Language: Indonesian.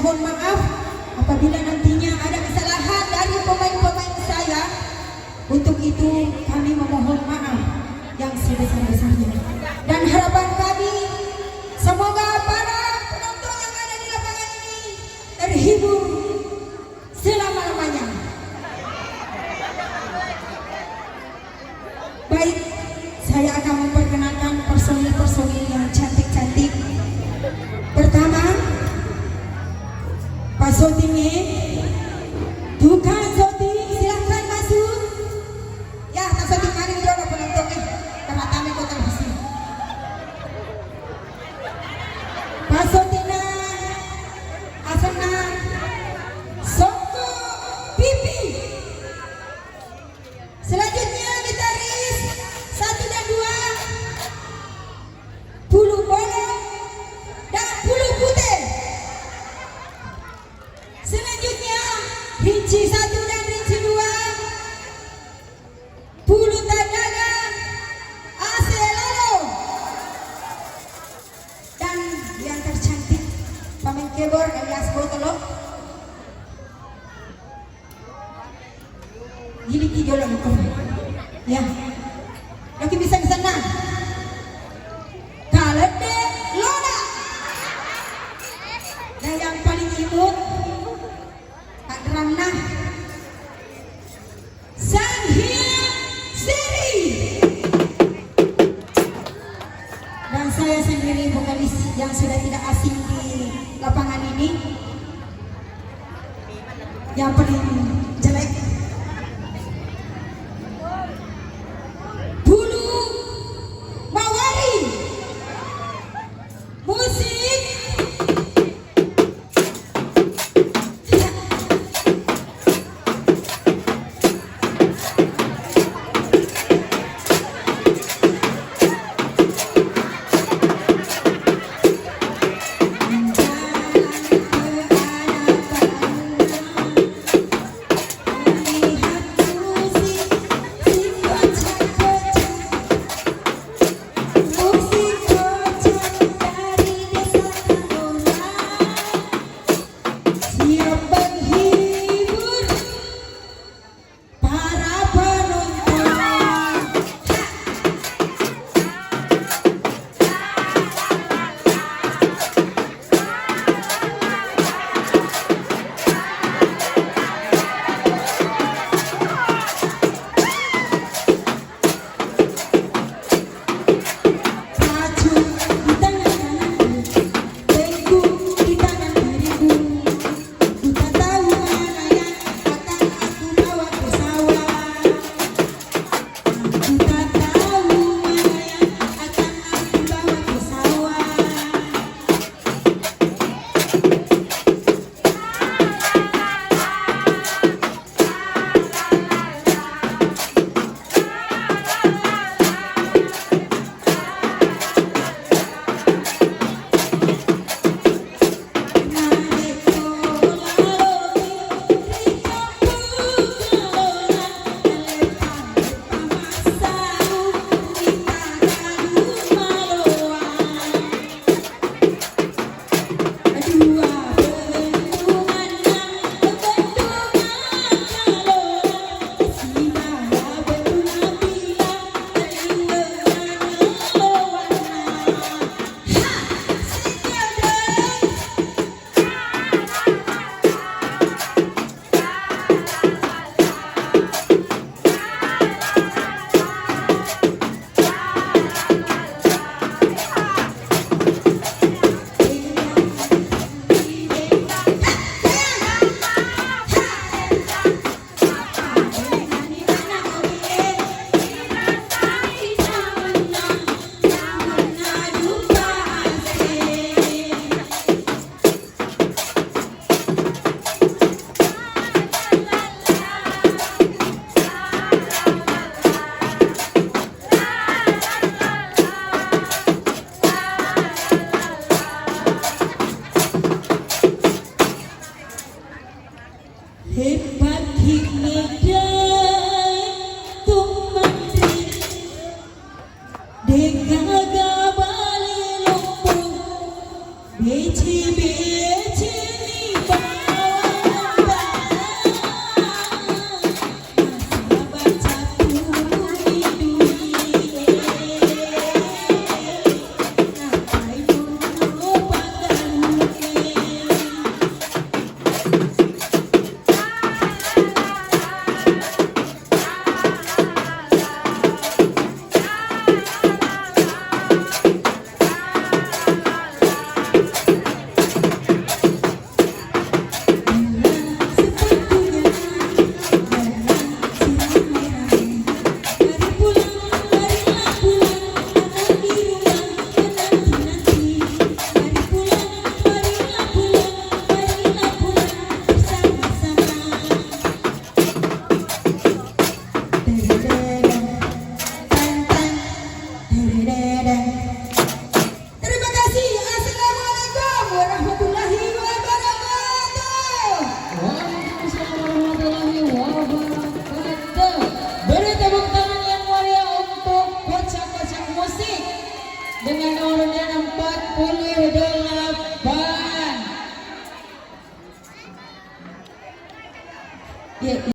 mohon maaf apabila nantinya ada kesalahan dari pemain-pemain saya. Untuk itu kami memohon maaf yang sebesar-besarnya. Dan harapan kami semoga para penonton yang ada di lapangan ini terhibur selama-lamanya. Baik, saya akan memperkenalkan personil-personil yang cantik-cantik. Pertama, Pak Sotinge, Tukang Soting, silahkan masuk. Ya, Pak Soting mari dulu penontonnya, karena kami kota televisi. Pak Sotina, Asana, Soko, Pipi. Selanjutnya gitaris 1 dan 2, Bulu Bolong dan Bulu Putih. Selanjutnya Rinci 1 dan Rinci 2, Bulu Tandaga, Aselalo. Dan yang tercantik pemain keyboard alias Botolo. Gili jolang itu. Ya. Lagi bisa ke sana. Kalede Loda. Dan yang paling imut Pak Ramnah Sanghia Seri. Dan saya sendiri vokalis yang sudah tidak asing di lapangan ini, yang paling jelek, Bulu Mawari. Musik dengan nomornya 48.